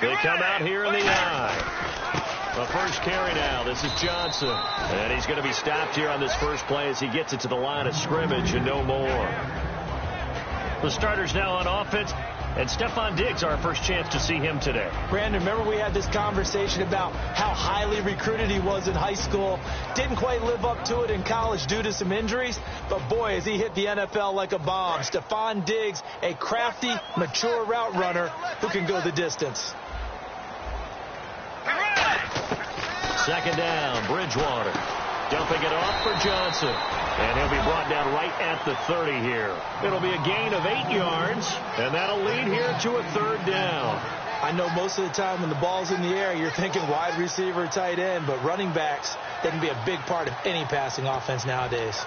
They come out here in the I. The first carry now. This is Johnson. And he's going to be stopped here on this first play as he gets it to the line of scrimmage and no more. The starters now on offense. And Stefon Diggs, our first chance to see him today. Brandon, remember we had this conversation about how highly recruited he was in high school. Didn't quite live up to it in college due to some injuries. But, boy, has he hit the NFL like a bomb. Stefon Diggs, a crafty, mature route runner who can go the distance. Second down, Bridgewater. Dumping it off for Johnson. And he'll be brought down right at the 30 here. It'll be a gain of 8 yards, and that'll lead here to a third down. I know most of the time when the ball's in the air, you're thinking wide receiver, tight end, but running backs, they can be a big part of any passing offense nowadays.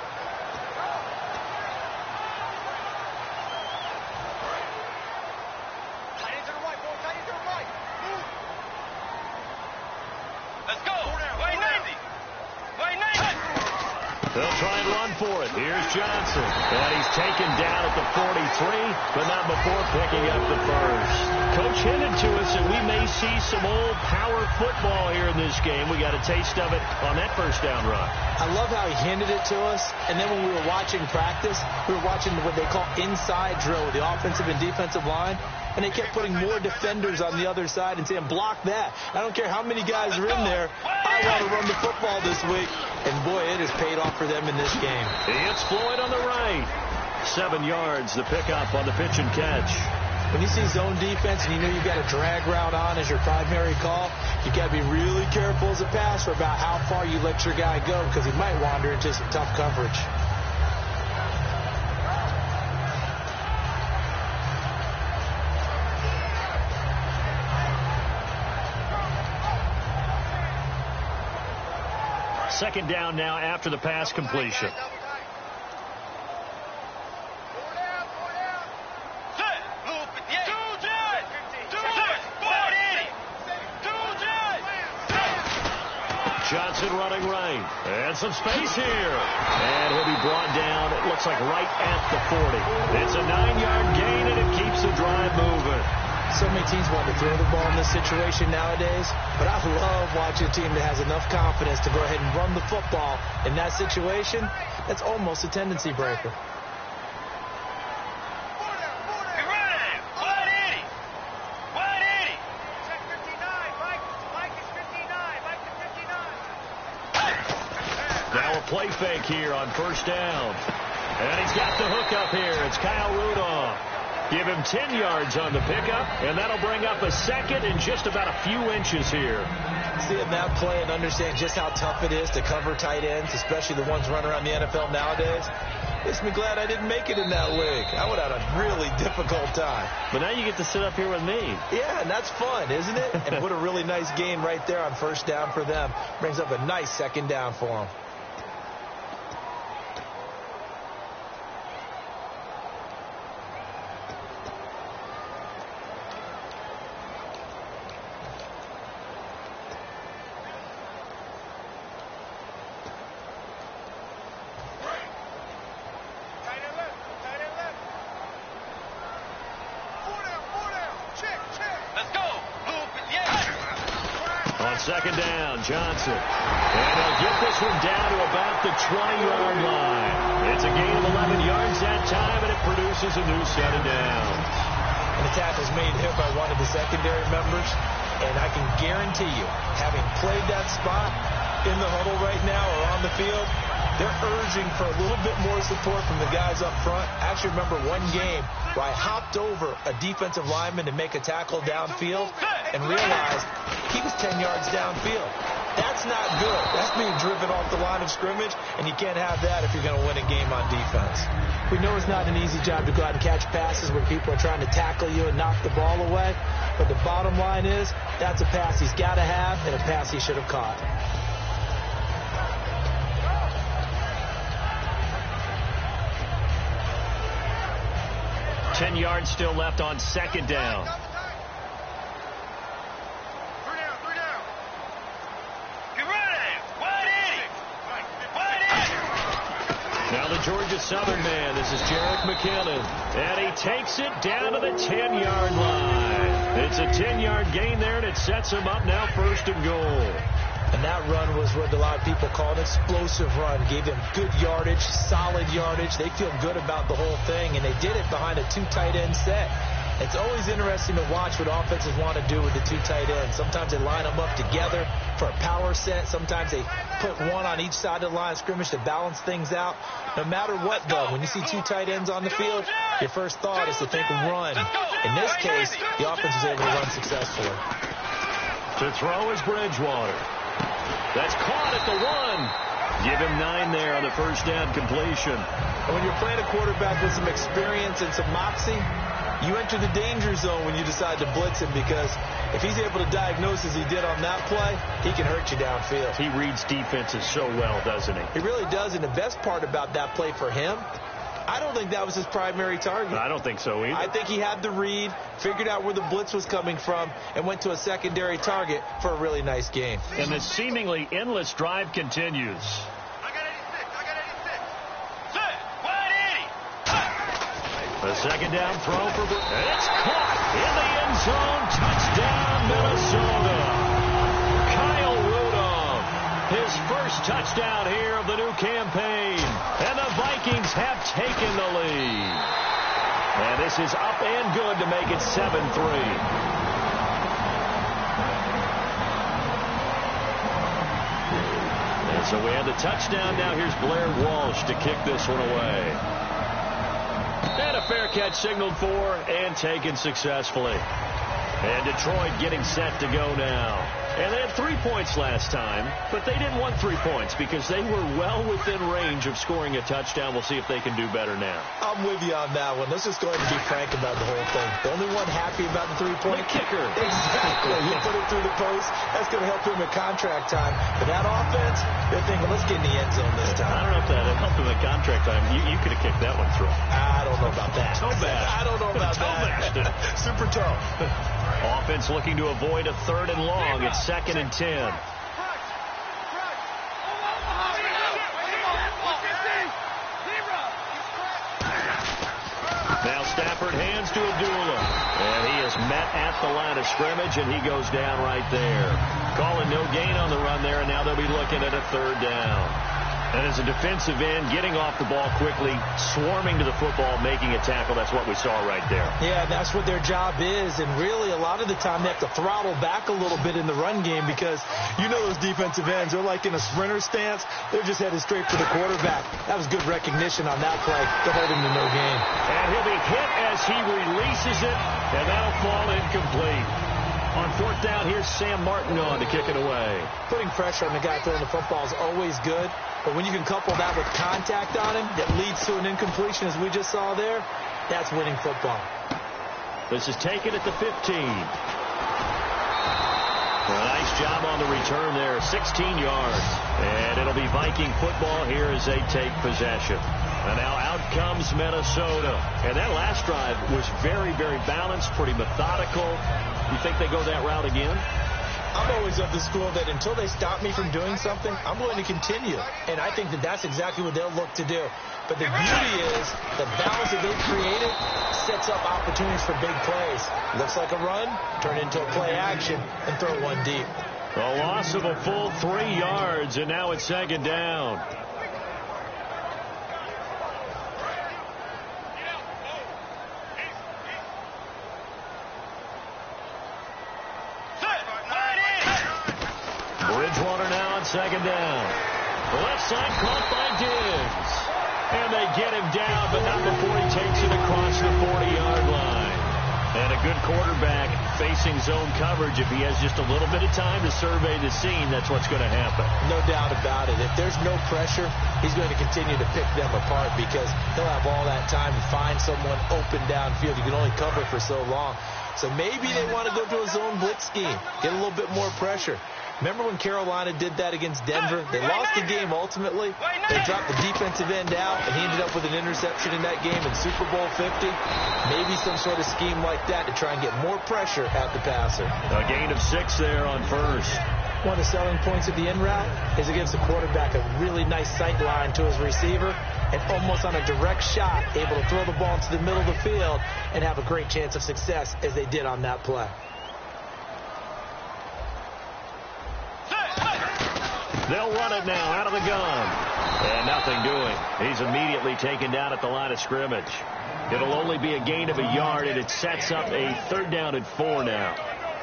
They'll try and run for it. Here's Johnson. And he's taken down at the 43, but not before picking up the first. Coach hinted to us that we may see some old power football here in this game. We got a taste of it on that first down run. I love how he hinted it to us. And then when we were watching practice, we were watching what they call inside drill with the offensive and defensive line. And they kept putting more defenders on the other side and saying, block that. I don't care how many guys are in there. I want to run the football this week. And, boy, it has paid off for them in this game. It's Floyd on the right. 7 yards, the pickup on the pitch and catch. When you see zone defense and you know you've got a drag route on as your primary call, you got to be really careful as a passer about how far you let your guy go because he might wander into some tough coverage. Second down now after the pass completion. Johnson running right. And some space here. And he'll be brought down, it looks like right at the 40. It's a 9-yard gain, and it keeps the drive moving. So many teams want to throw the ball in this situation nowadays, but I love watching a team that has enough confidence to go ahead and run the football in that situation. That's almost a tendency breaker. Now a play fake here on first down. And he's got the hook up here. It's Kyle Rudolph. Give him 10 yards on the pickup, and that'll bring up a second and just about a few inches here. Seeing that play and understand just how tough it is to cover tight ends, especially the ones running around the NFL nowadays, makes me glad I didn't make it in that league. I would have had a really difficult time. But now you get to sit up here with me. Yeah, and that's fun, isn't it? And put a really nice gain right there on first down for them. Brings up a nice second down for them. Second down, Johnson. And they'll get this one down to about the 20-yard line. It's a gain of 11 yards that time, and it produces a new set of downs. And the tackle's made here by one of the secondary members. And I can guarantee you, having played that spot in the huddle right now or on the field, they're urging for a little bit more support from the guys up front. I actually remember one game where I hopped over a defensive lineman to make a tackle downfield and realized he was 10 yards downfield. That's not good. That's being driven off the line of scrimmage, and you can't have that if you're going to win a game on defense. We know it's not an easy job to go out and catch passes where people are trying to tackle you and knock the ball away, but the bottom line is that's a pass he's got to have and a pass he should have caught. Ten yards still left on second down. Now the Georgia Southern man, this is Jerick McKinnon. And he takes it down to the 10-yard line. It's a 10-yard gain there, and it sets him up now 1st and goal. And that run was what a lot of people call an explosive run. Gave them good yardage, solid yardage. They feel good about the whole thing, and they did it behind a 2 tight end set. It's always interesting to watch what offenses want to do with the 2 tight ends. Sometimes they line them up together for a power set. Sometimes they put one on each side of the line of scrimmage to balance things out. No matter what, though, when you see 2 tight ends on the field, your first thought is to think run. In this case, the offense was able to run successfully. To throw is Bridgewater. That's caught at the 1. Give him 9 there on the first down completion. And when you're playing a quarterback with some experience and some moxie, you enter the danger zone when you decide to blitz him, because if he's able to diagnose as he did on that play, he can hurt you downfield. He reads defenses so well, doesn't he? He really does, and the best part about that play for him, I don't think that was his primary target. I don't think so either. I think he had the read, figured out where the blitz was coming from, and went to a secondary target for a really nice gain. And the seemingly endless drive continues. A second down throw for it's caught in the end zone. Touchdown, Minnesota. Kyle Rudolph, his first touchdown here of the new campaign. And the Vikings have taken the lead. And this is up and good to make it 7-3. And so we have the touchdown. Now here's Blair Walsh to kick this one away. And a fair catch signaled for and taken successfully. And Detroit getting set to go now. And they had 3 points last time, but they didn't want 3 points because they were well within range of scoring a touchdown. We'll see if they can do better now. I'm with you on that one. Let's just go ahead and be frank about the whole thing. The only one happy about the 3-point kicker. Exactly. You put it through the post. That's going to help him at contract time. But that offense, they're thinking, let's get in the end zone this time. I don't know if that helped him at contract time. You could have kicked that one through. I don't know about that. Toe bash. I don't know about that. Super toe. Offense looking to avoid a 3rd and long. It's 2nd and 10. Now Stafford hands to Abdullah. And he is met at the line of scrimmage, and he goes down right there. Calling no gain on the run there, and now they'll be looking at a 3rd down. And as a defensive end, getting off the ball quickly, swarming to the football, making a tackle, that's what we saw right there. Yeah, that's what their job is. And really, a lot of the time, they have to throttle back a little bit in the run game because you know those defensive ends, they're like in a sprinter stance. They're just headed straight for the quarterback. That was good recognition on that play to hold him to no gain. And he'll be hit as he releases it, and that'll fall incomplete. On 4th down, here's Sam Martin on to kick it away. Putting pressure on the guy throwing the football is always good, but when you can couple that with contact on him that leads to an incompletion, as we just saw there, that's winning football. This is taken at the 15. A nice job on the return there, 16 yards. And it'll be Viking football here as they take possession. And now out comes Minnesota. And that last drive was very, very balanced, pretty methodical. You think they go that route again? I'm always of the school that until they stop me from doing something, I'm going to continue. And I think that that's exactly what they'll look to do. But the beauty is the balance that they've created sets up opportunities for big plays. Looks like a run, turn into a play action, and throw one deep. A loss of a full 3 yards, and now it's 2nd down. Bridgewater now on 2nd down. The left side caught by Diggs. And they get him down, but not before he takes it across the 40-yard line. And a good quarterback facing zone coverage. If he has just a little bit of time to survey the scene, that's what's going to happen. No doubt about it. If there's no pressure, he's going to continue to pick them apart because he'll have all that time to find someone open downfield. You can only cover for so long. So maybe they want to go to a zone blitz scheme, get a little bit more pressure. Remember when Carolina did that against Denver? They lost the game ultimately. They dropped the defensive end out, and he ended up with an interception in that game in Super Bowl 50. Maybe some sort of scheme like that to try and get more pressure at the passer. A gain of 6 there on first. One of the selling points of the in route is it gives the quarterback a really nice sight line to his receiver. and almost on a direct shot, able to throw the ball into the middle of the field and have a great chance of success as they did on that play. They'll run it now out of the gun. And nothing doing. He's immediately taken down at the line of scrimmage. It'll only be a gain of a yard, and it sets up a 3rd down and 4 now.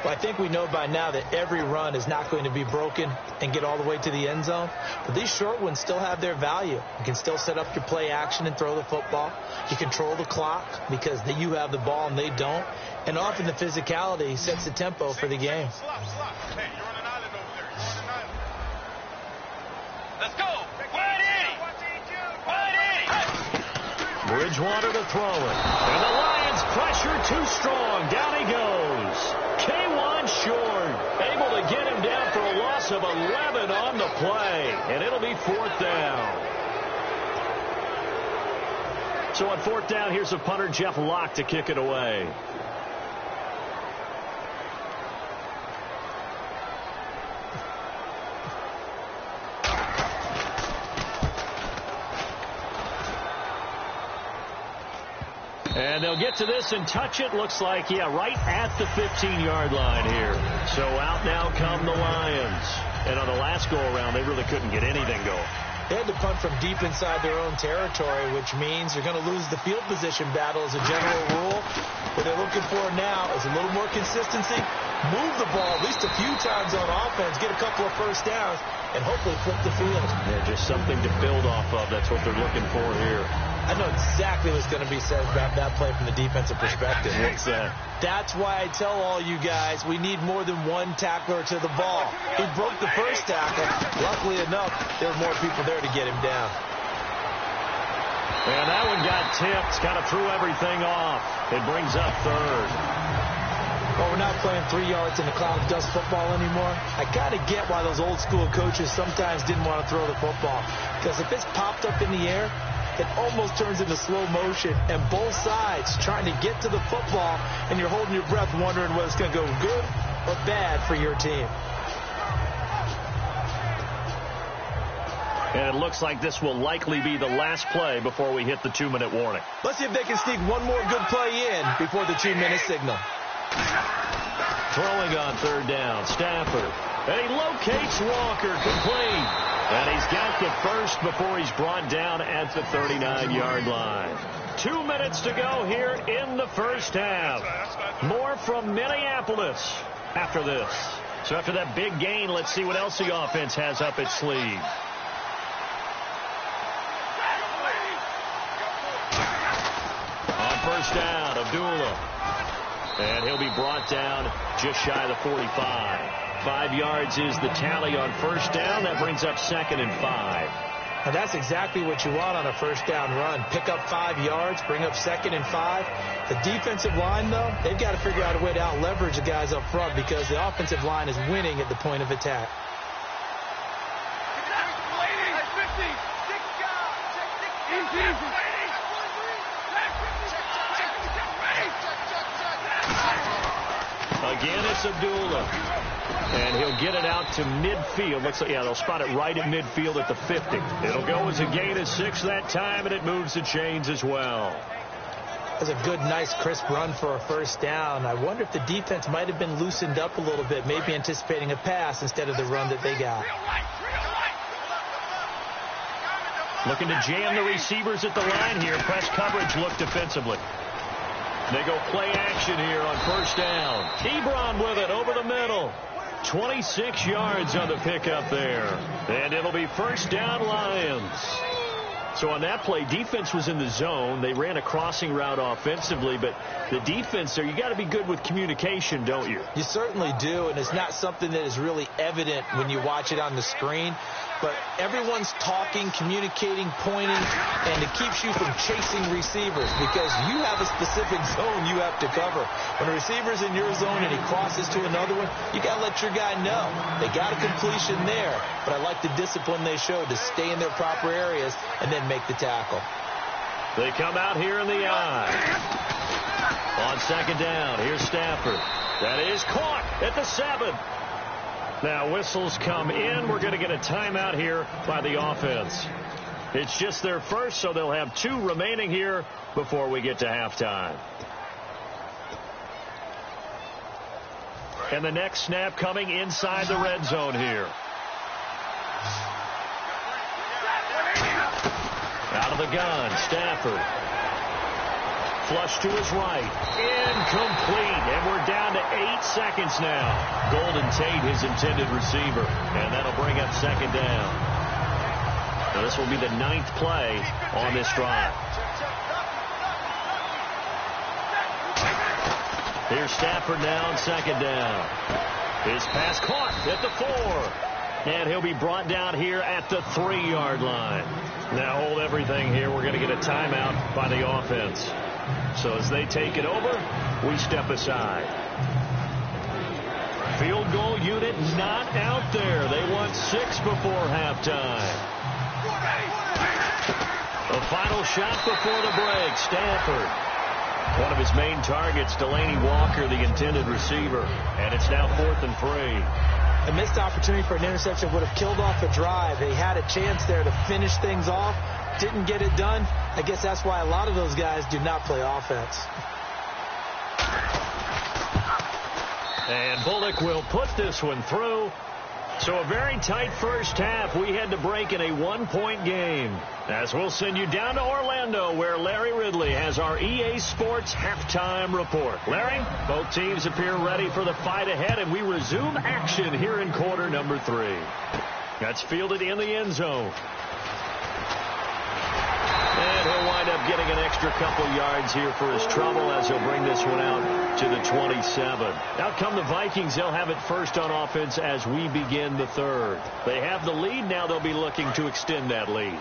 Well, I think we know by now that every run is not going to be broken and get all the way to the end zone. But these short ones still have their value. You can still set up your play action and throw the football. You control the clock because you have the ball and they don't. And often the physicality sets the tempo for the game. Hey, you're on an island over there. You're on an island. Let's go. Bridgewater to throw it. And the Lions pressure too strong. Down he goes. K1 short. Able to get him down for a loss of 11 on the play. And it'll be 4th down. So on 4th down, here's a punter, Jeff Locke, to kick it away. And they'll get to this and touch it. Looks like, right at the 15-yard line here. So out now come the Lions. And on the last go-around, they really couldn't get anything going. They had to punt from deep inside their own territory, which means you're going to lose the field position battle as a general rule. What they're looking for now is a little more consistency, move the ball at least a few times on offense, get a couple of first downs, and hopefully flip the field. Yeah, just something to build off of. That's what they're looking for here. I know exactly what's going to be said about that play from the defensive perspective. What's that? That's why I tell all you guys we need more than one tackler to the ball. He broke the first tackle. Luckily enough, there were more people there to get him down. And that one got tipped. Kind of threw everything off. It brings up 3rd. Well, we're not playing 3 yards in the cloud of dust football anymore. I kind of get why those old school coaches sometimes didn't want to throw the football. Because if it's popped up in the air, it almost turns into slow motion, and both sides trying to get to the football, and you're holding your breath wondering whether it's going to go good or bad for your team. And it looks like this will likely be the last play before we hit the 2-minute warning. Let's see if they can sneak one more good play in before the 2-minute signal. Throwing on 3rd down, Stafford. And he locates Walker, complete. And he's got the first before he's brought down at the 39-yard line. 2 minutes to go here in the first half. More from Minneapolis after this. So after that big gain, let's see what else the offense has up its sleeve. On 1st down, Abdullah. And he'll be brought down just shy of the 45. 5 yards is the tally on 1st down. That brings up 2nd and 5. Now that's exactly what you want on a 1st down run. Pick up 5 yards, bring up 2nd and 5. The defensive line, though, they've got to figure out a way to out-leverage the guys up front because the offensive line is winning at the point of attack. Again, it's Abdullah. And he'll get it out to midfield. Looks like, they'll spot it right at midfield at the 50. It'll go as a gain of 6 that time, and it moves the chains as well. That's a good, nice, crisp run for a 1st down. I wonder if the defense might have been loosened up a little bit, maybe anticipating a pass instead of the run that they got. Looking to jam the receivers at the line here. Press coverage look defensively. They go play action here on 1st down. Ebron with it over the middle. 26 yards on the pickup there. And it'll be 1st down Lions. So on that play, defense was in the zone. They ran a crossing route offensively, but the defense there, you got to be good with communication, don't you? You certainly do, and it's not something that is really evident when you watch it on the screen. But everyone's talking, communicating, pointing, and it keeps you from chasing receivers because you have a specific zone you have to cover. When a receiver's in your zone and he crosses to another one, you got to let your guy know. They got a completion there, but I like the discipline they showed to stay in their proper areas and then make the tackle. They come out here in the eye. On 2nd down, here's Stafford. That is caught at the 7. Now whistles come in. We're going to get a timeout here by the offense. It's just their first, so they'll have 2 remaining here before we get to halftime. And the next snap coming inside the red zone here. Out of the gun, Stafford. Flush to his right. Incomplete. And we're down to 8 seconds now. Golden Tate, his intended receiver. And that'll bring up second down. Now this will be the 9th play on this drive. Here's Stafford now on second down. His pass caught at the 4. And he'll be brought down here at the 3-yard line. Now hold everything here. We're going to get a timeout by the offense. So as they take it over, we step aside. Field goal unit not out there. They want 6 before halftime. A final shot before the break. Stafford. One of his main targets, Delaney Walker, the intended receiver. And it's now 4th and 3. A missed opportunity for an interception would have killed off the drive. They had a chance there to finish things off. Didn't get it done. I guess that's why a lot of those guys do not play offense. And Bullock will put this one through. So a very tight first half. We had to break in a 1-point game. As we'll send you down to Orlando, where Larry Ridley has our EA Sports halftime report. Larry, both teams appear ready for the fight ahead, and we resume action here in quarter number 3. That's fielded in the end zone. And he'll wind up getting an extra couple yards here for his trouble as he'll bring this one out to the 27. Out come the Vikings. They'll have it first on offense as we begin the 3rd. They have the lead. Now they'll be looking to extend that lead.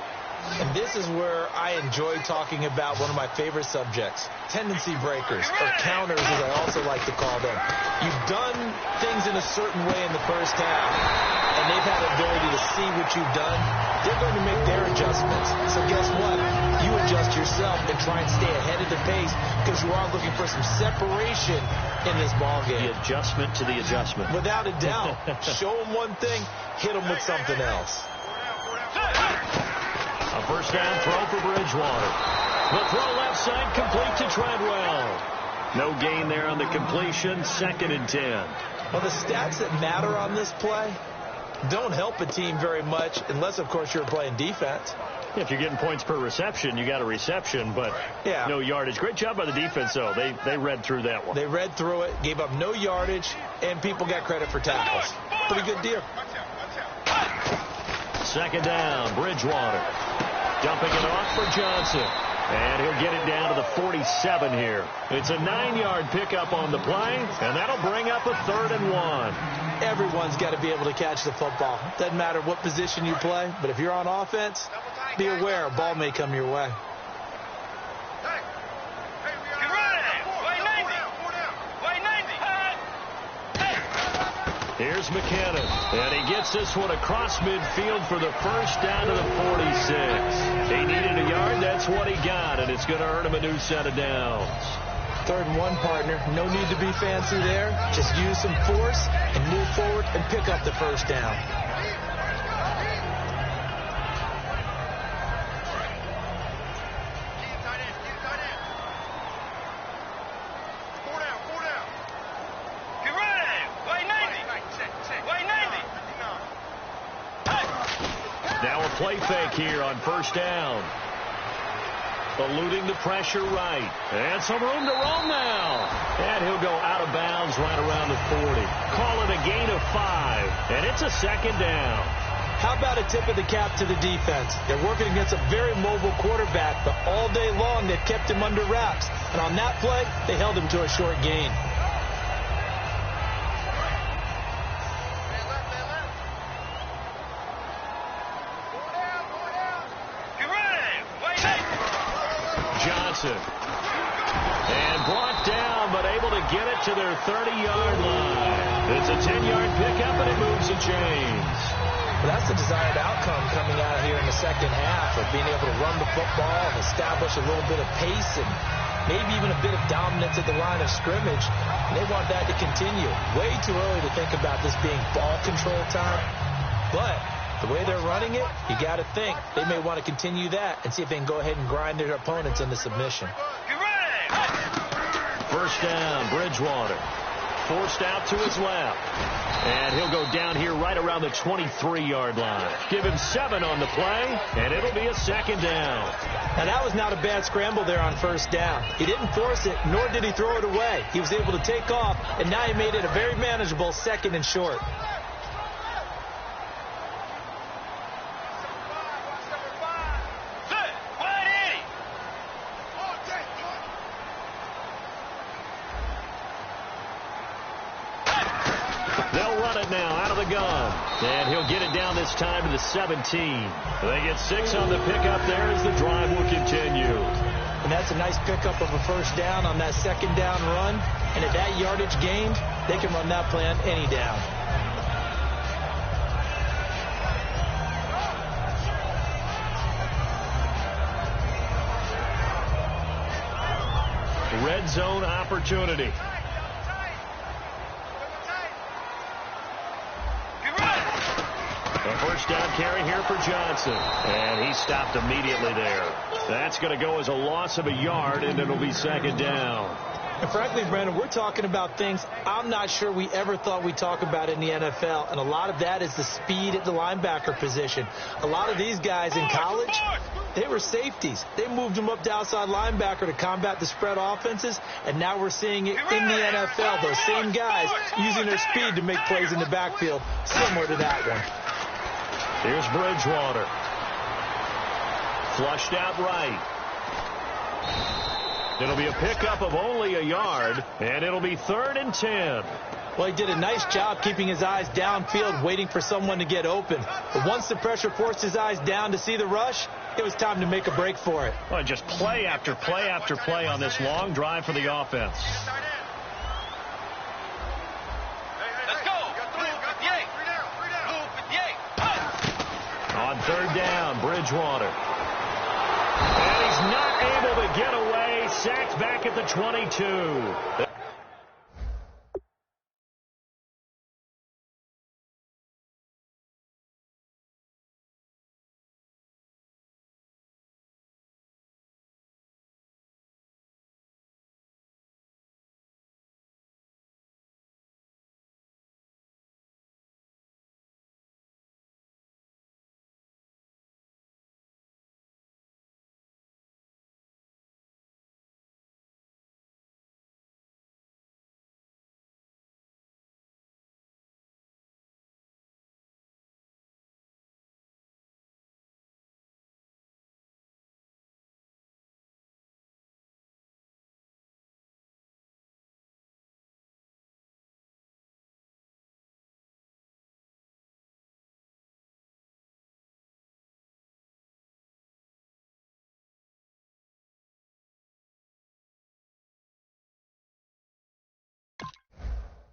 And this is where I enjoy talking about one of my favorite subjects, tendency breakers, or counters as I also like to call them. You've done things in a certain way in the first half, and they've had the ability to see what you've done. They're going to make their adjustments. So guess what? You adjust yourself and try and stay ahead of the pace because you are looking for some separation in this ballgame. The adjustment to the adjustment. Without a doubt. Show them one thing, hit them with something else. A first down throw for Bridgewater. The throw left side complete to Treadwell. No gain there on the completion. 2nd and 10. Well, the stats that matter on this play don't help a team very much unless, of course, you're playing defense. If you're getting points per reception, you got a reception, but no yardage. Great job by the defense, though. They read through that one. They read through it, gave up no yardage, and people got credit for tackles. Pretty good deal. 2nd down, Bridgewater. Dumping it off for Johnson. And he'll get it down to the 47 here. It's a 9-yard pickup on the play, and that'll bring up a 3rd and 1. Everyone's got to be able to catch the football. Doesn't matter what position you play, but if you're on offense, be aware a ball may come your way. Here's McKinnon, and he gets this one across midfield for the first down to the 46. He needed a yard. That's what he got, and it's going to earn him a new set of downs. 3rd and 1, partner. No need to be fancy there. Just use some force and move forward and pick up the first down. Play fake here on first down. Eluding the pressure right. And some room to roam now. And he'll go out of bounds right around the 40. Call it a gain of 5. And it's a 2nd down. How about a tip of the cap to the defense? They're working against a very mobile quarterback, but all day long they've kept him under wraps. And on that play, they held him to a short gain. And brought down, but able to get it to their 30-yard line. It's a 10-yard pickup, and it moves the chains. Well, that's the desired outcome coming out here in the second half of being able to run the football and establish a little bit of pace and maybe even a bit of dominance at the line of scrimmage. And they want that to continue. Way too early to think about this being ball control time. But The way they're running it, you got to think they may want to continue that and see if they can go ahead and grind their opponents into submission. First down, Bridgewater. Forced out to his left. And he'll go down here right around the 23-yard line. Give him 7 on the play, and it'll be a second down. Now, that was not a bad scramble there on first down. He didn't force it, nor did he throw it away. He was able to take off, and now he made it a very manageable second and short. And he'll get it down this time to the 17. They get 6 on the pickup there as the drive will continue. And that's a nice pickup of a first down on that second down run. And at that yardage gained, they can run that play on any down. Red zone opportunity. A first down carry here for Johnson. And he stopped immediately there. That's going to go as a loss of a yard, and it'll be second down. And frankly, Brandon, we're talking about things I'm not sure we ever thought we'd talk about in the NFL. And a lot of that is the speed at the linebacker position. A lot of these guys in college, they were safeties. They moved them up to outside linebacker to combat the spread offenses. And now we're seeing it in the NFL. Those same guys using their speed to make plays in the backfield, similar to that one. Here's Bridgewater. Flushed out right. It'll be a pickup of only a yard, and it'll be 3rd and 10. Well, he did a nice job keeping his eyes downfield, waiting for someone to get open. But once the pressure forced his eyes down to see the rush, it was time to make a break for it. Well, just play after play after play on this long drive for the offense. On 3rd down, Bridgewater. And he's not able to get away. Sacked back at the 22.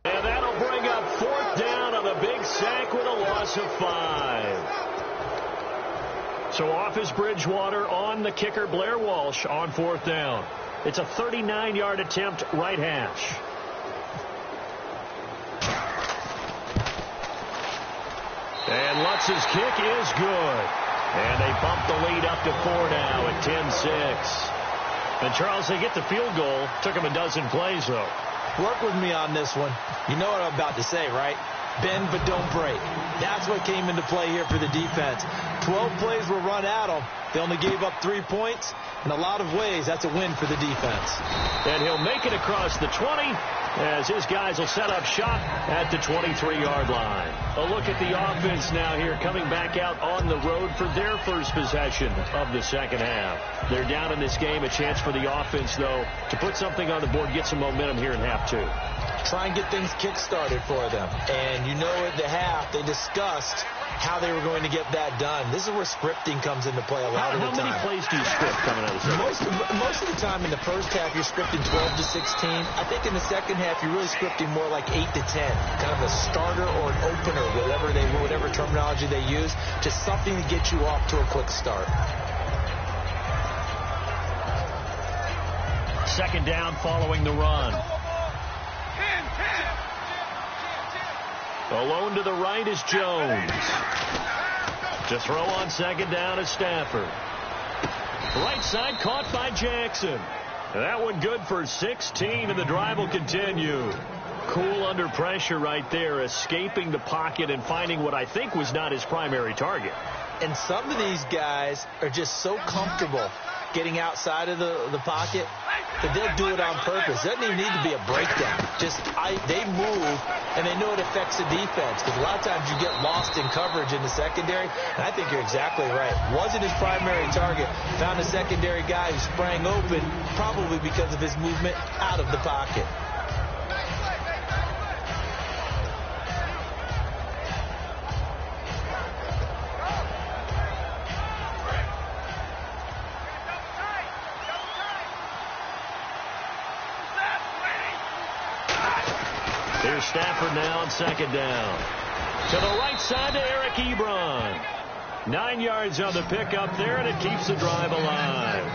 And that'll bring up 4th down on the big sack with a loss of 5. So off is Bridgewater, on the kicker Blair Walsh on 4th down. It's a 39-yard attempt, right hash. And Lutz's kick is good. And they bump the lead up to 4 now at 10-6. And Charles, they get the field goal. Took them a dozen plays, though. Work with me on this one. You know what I'm about to say, right? Bend but don't break. That's what came into play here for the defense. 12 plays were run at them. They only gave up 3 points. In a lot of ways, that's a win for the defense. And he'll make it across the 20 as his guys will set up shop at the 23-yard line. A look at the offense now here, coming back out on the road for their first possession of the second half. They're down in this game. A chance for the offense, though, to put something on the board, get some momentum here in half 2. Try and get things kick-started for them. And you know at the half, they discussed how they were going to get that done. This is where scripting comes into play a lot of the time. How many plays do you script coming out of the second? Most of the time in the first half, you're scripting 12 to 16. I think in the second half, you're really scripting more like 8 to 10. Kind of a starter or an opener, whatever terminology they use. Just something to get you off to a quick start. Second down following the run. Alone to the right is Jones. To throw on second down is Stafford. Right side caught by Jackson. That one good for 16, and the drive will continue. Cool under pressure right there, escaping the pocket and finding what I think was not his primary target. And some of these guys are just so comfortable getting outside of the pocket that they'll do it on purpose. It doesn't even need to be a breakdown. They move, and they know it affects the defense, because a lot of times you get lost in coverage in the secondary, and I think you're exactly right. Wasn't his primary target. Found a secondary guy who sprang open, probably because of his movement out of the pocket. Here's Stafford now on second down. To the right side to Eric Ebron. 9 yards on the pickup there, and it keeps the drive alive.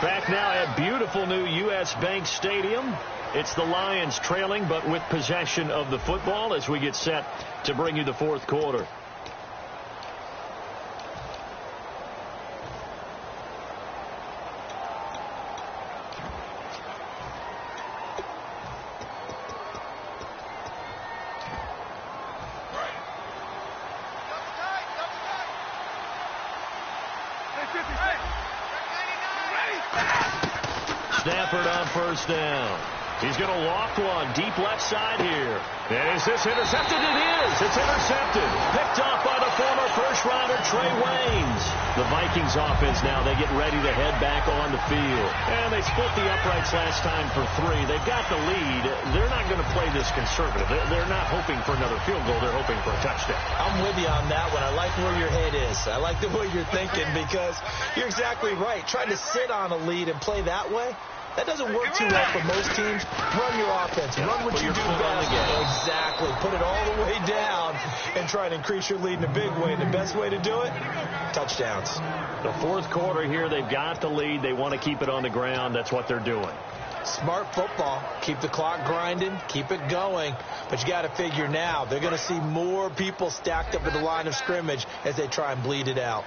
Back now at beautiful new U.S. Bank Stadium. It's the Lions trailing, but with possession of the football as we get set to bring you the fourth quarter. Stafford on first down. He's going to walk one deep left side here. And is this intercepted? It is. It's intercepted. Picked off by the former first-rounder Trey Waynes. The Vikings offense now, they get ready to head back on the field. And they split the uprights last time for 3. They've got the lead. They're not going to play this conservative. They're not hoping for another field goal. They're hoping for a touchdown. I'm with you on that one. I like where your head is. I like the way you're thinking, because you're exactly right. Trying to sit on a lead and play that way, that doesn't work too well for most teams. Run your offense. Run what you do best. Exactly. Put it all the way down and try and increase your lead in a big way. And the best way to do it, touchdowns. The fourth quarter here, they've got the lead. They want to keep it on the ground. That's what they're doing. Smart football. Keep the clock grinding. Keep it going. But you got to figure now, they're going to see more people stacked up at the line of scrimmage as they try and bleed it out.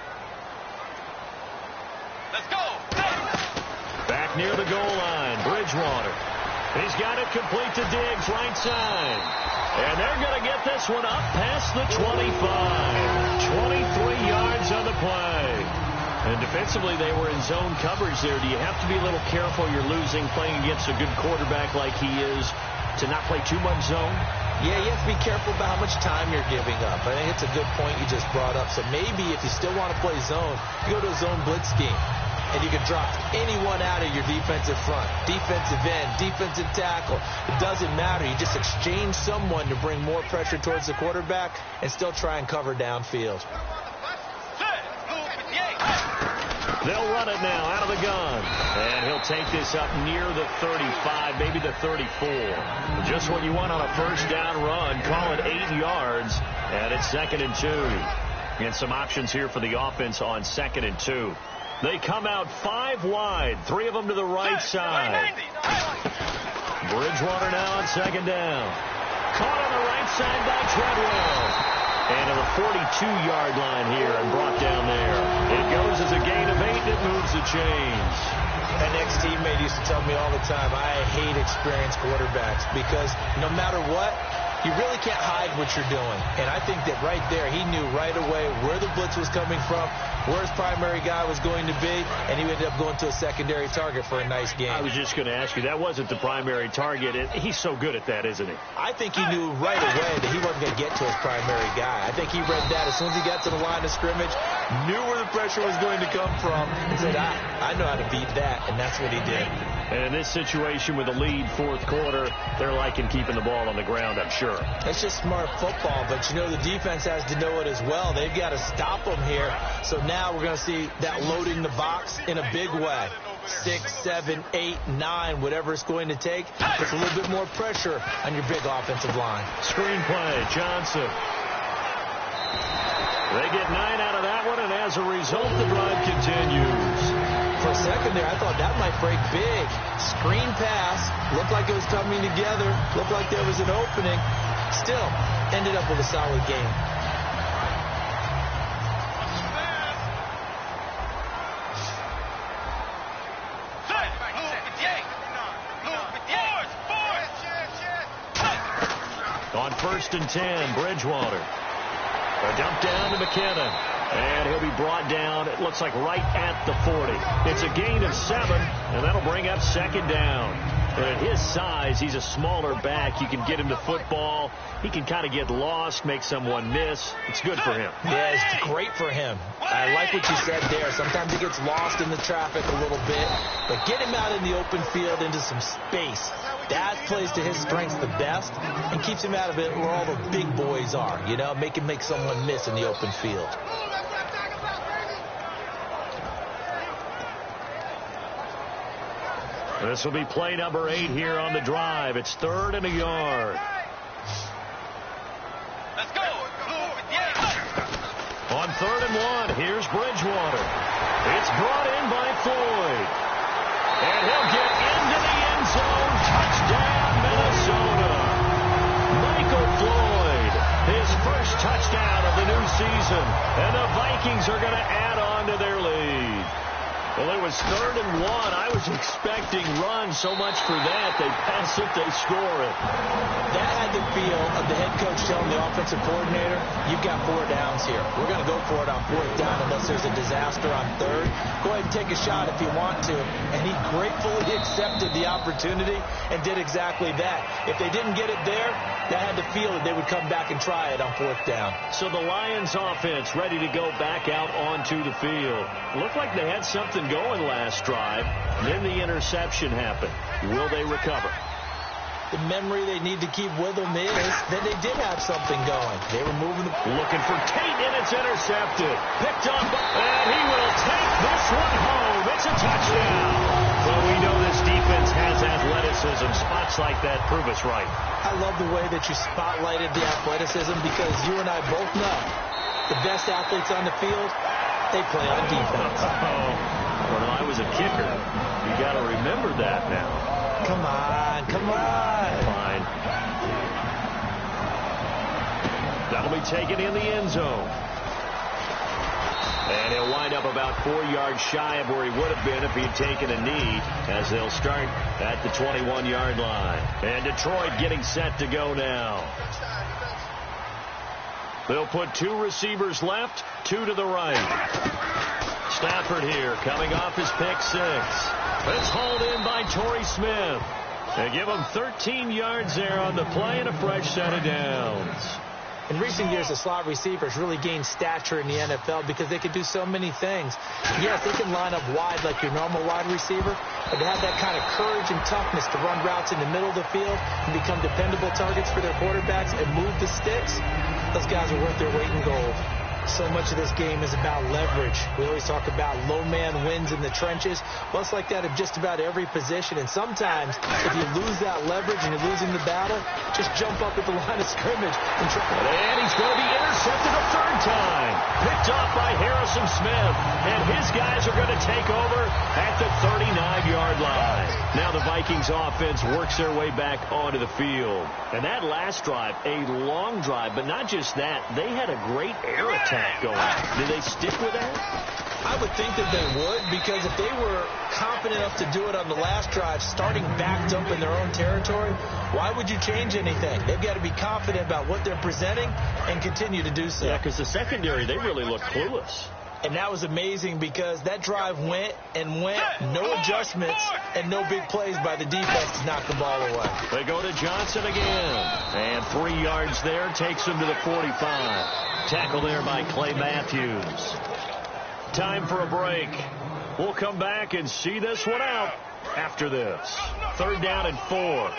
Let's go. Back near the goal line, Bridgewater. He's got it complete to Diggs, right side. And they're going to get this one up past the 25. 23 yards on the play. And defensively, they were in zone coverage there. Do you have to be a little careful? You're losing, playing against a good quarterback like he is, to not play too much zone? Yeah, you have to be careful about how much time you're giving up. I think it's a good point you just brought up. So maybe if you still want to play zone, you go to a zone blitz scheme. And you can drop anyone out of your defensive front, defensive end, defensive tackle. It doesn't matter. You just exchange someone to bring more pressure towards the quarterback and still try and cover downfield. They'll run it now out of the gun. And he'll take this up near the 35, maybe the 34. Just what you want on a first down run. Call it 8 yards. And it's 2nd and 2. And some options here for the offense on 2nd and 2. They come out 5 wide, 3 of them to the right side. Bridgewater now on second down. Caught on the right side by Treadwell. And to the 42-yard line here and brought down there. It goes as a gain of 8, and it moves the chains. An ex-teammate used to tell me all the time, I hate experienced quarterbacks, because no matter what, you really can't hide what you're doing. And I think that right there, he knew right away where the blitz was coming from, where his primary guy was going to be, and he ended up going to a secondary target for a nice game. I was just going to ask you, that wasn't the primary target. He's so good at that, isn't he? I think he knew right away that he wasn't going to get to his primary guy. I think he read that as soon as he got to the line of scrimmage, knew where the pressure was going to come from, and said, I know how to beat that, and that's what he did. And in this situation with a lead fourth quarter, they're liking keeping the ball on the ground, I'm sure. It's just smart football, but you know the defense has to know it as well. They've got to stop them here. So now we're going to see that loading the box in a big way. 6, 7, 8, 9, whatever it's going to take. Puts a little bit more pressure on your big offensive line. Screenplay, Johnson. They get 9 out of that one, and as a result, the drive continues. For a second there, I thought that might break big. Screen pass. Looked like it was coming together. Looked like there was an opening. Still, ended up with a solid game. On 1st and 10, Bridgewater. A dump down to McKinnon. And he'll be brought down, it looks like right at the 40. It's a gain of 7, and that'll bring up 2nd down. And at his size, he's a smaller back. You can get him to football. He can kind of get lost, make someone miss. It's good for him. Yeah, it's great for him. I like what you said there. Sometimes he gets lost in the traffic a little bit. But get him out in the open field into some space. That plays to his strengths the best and keeps him out of it where all the big boys are. You know, make him make someone miss in the open field. This will be play number 8 here on the drive. It's 3rd and a yard. Let's go. On 3rd and 1, here's Bridgewater. It's brought in by Floyd. And he'll get into the end zone. Touchdown, Minnesota. Michael Floyd, his first touchdown of the new season. And the Vikings are going to add on to their lead. Well, it was 3rd and 1. I was expecting runs so much for that. They pass it, they score it. That had the feel of the head coach telling the offensive coordinator, you've got 4 downs here. We're going to go for it on 4th down unless there's a disaster on 3rd. Go ahead and take a shot if you want to. And he gratefully accepted the opportunity and did exactly that. If they didn't get it there, that had the feel that they would come back and try it on 4th down. So the Lions offense ready to go back out onto the field. Looked like they had something going last drive. Then the interception happened. Will they recover? The memory they need to keep with them is that they did have something going. They were moving the... Looking for Tate, and it's intercepted. Picked up, and he will take this one home. It's a touchdown. Well, we know this defense has athleticism. Spots like that prove us right. I love the way that you spotlighted the athleticism because you and I both know the best athletes on the field, they play on defense. When I was a kicker, you got to remember that now. Come on, come on. Fine. That'll be taken in the end zone. And he'll wind up about 4 yards shy of where he would have been if he'd taken a knee, as they'll start at the 21-yard line. And Detroit getting set to go now. They'll put 2 receivers left, 2 to the right. Stafford here, coming off his pick 6. It's hauled in by Torrey Smith. They give him 13 yards there on the play and a fresh set of downs. In recent years, the slot receivers really gained stature in the NFL because they can do so many things. Yes, they can line up wide like your normal wide receiver, but to have that kind of courage and toughness to run routes in the middle of the field and become dependable targets for their quarterbacks and move the sticks, those guys are worth their weight in gold. So much of this game is about leverage. We always talk about low man wins in the trenches. Well, it's like that at just about every position. And sometimes, if you lose that leverage and you're losing the battle, just jump up at the line of scrimmage and try. And he's going to be intercepted a 3rd time. Picked off by Harrison Smith. And his guys are going to take over at the 39-yard line. Now the Vikings offense works their way back onto the field. And that last drive, a long drive, but not just that. They had a great air attack going. Did they stick with that? I would think that they would, because if they were confident enough to do it on the last drive, starting backed up in their own territory, why would you change anything? They've got to be confident about what they're presenting and continue to do so. Yeah, because the secondary, they really look clueless. And that was amazing because that drive went and went, no adjustments and no big plays by the defense to knock the ball away. They go to Johnson again. And 3 yards there takes him to the 45. Tackle there by Clay Matthews. Time for a break. We'll come back and see this one out after this. 3rd down and 4.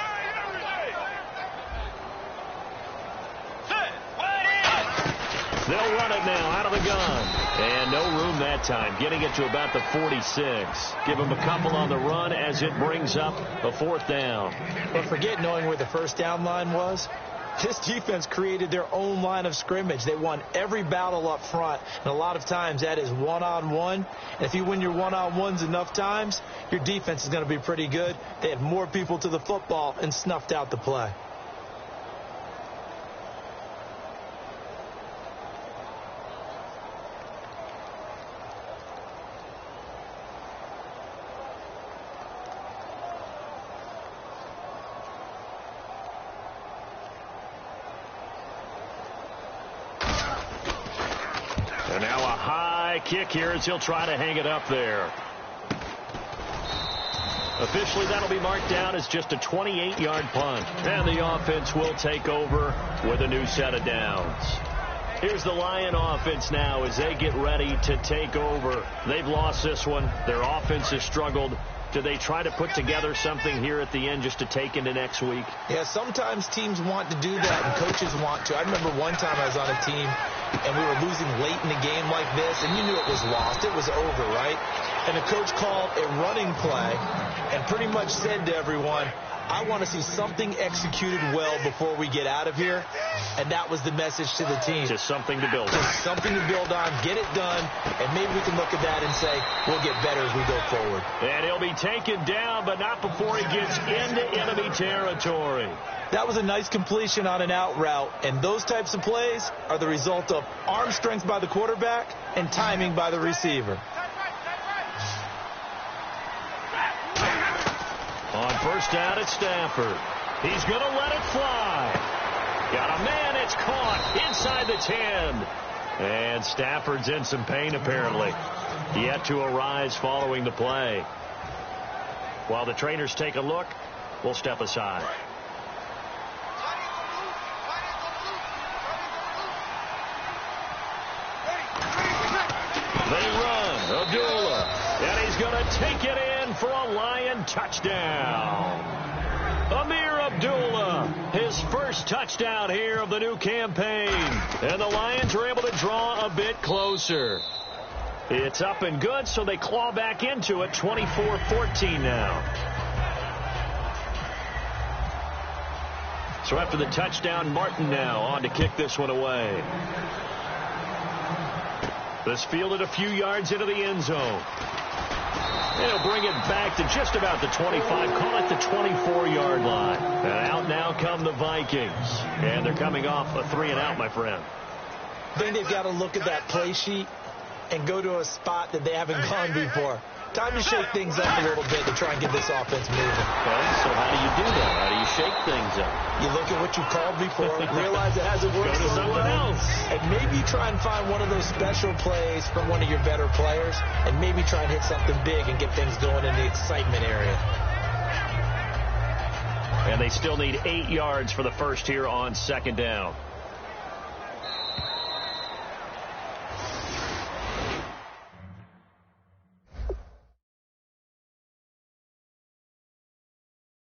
They'll run it now out of the gun. And no room that time. Getting it to about the 46. Give them a couple on the run as it brings up a 4th down. But forget knowing where the 1st down line was. This defense created their own line of scrimmage. They won every battle up front. And a lot of times that is one-on-one. And if you win your one-on-ones enough times, your defense is going to be pretty good. They had more people to the football and snuffed out the play. kick here as he'll try to hang it up there. Officially, that'll be marked down as just a 28-yard punt. And the offense will take over with a new set of downs. Here's the Lion offense now as they get ready to take over. They've lost this one. Their offense has struggled. Do they try to put together something here at the end just to take into next week? Yeah, sometimes teams want to do that and coaches want to. I remember one time I was on a team and we were losing late in the game like this, and you knew it was lost. It was over, right? And the coach called a running play and pretty much said to everyone, I want to see something executed well before we get out of here. And that was the message to the team. Just something to build on. Just something to build on, get it done, and maybe we can look at that and say we'll get better as we go forward. And he'll be taken down, but not before he gets into enemy territory. That was a nice completion on an out route, and those types of plays are the result of arm strength by the quarterback and timing by the receiver. On first down at Stafford. He's going to let it fly. Got a man, it's caught inside the 10. And Stafford's in some pain apparently. Yet to arise following the play. While the trainers take a look, we'll step aside. They run. Abdullah. And he's going to take it in for a Lion touchdown. Amir Abdullah, his first touchdown here of the new campaign. And the Lions are able to draw a bit closer. It's up and good, so they claw back into it, 24-14 now. So after the touchdown, Martin now on to kick this one away. This fielded a few yards into the end zone. They'll bring it back to just about the 25, call it the 24-yard line. And out now come the Vikings. And they're coming off a 3-and-out, my friend. I think they've got to look at that play sheet and go to a spot that they haven't gone before. Time to shake things up a little bit to try and get this offense moving. Okay, so how do you do that? How do you shake things up? You look at what you called before, realize it hasn't worked Go to so something well, else. and maybe try and find one of those special plays from one of your better players, and maybe try and hit something big and get things going in the excitement area. And they still need 8 yards for the first here on second down.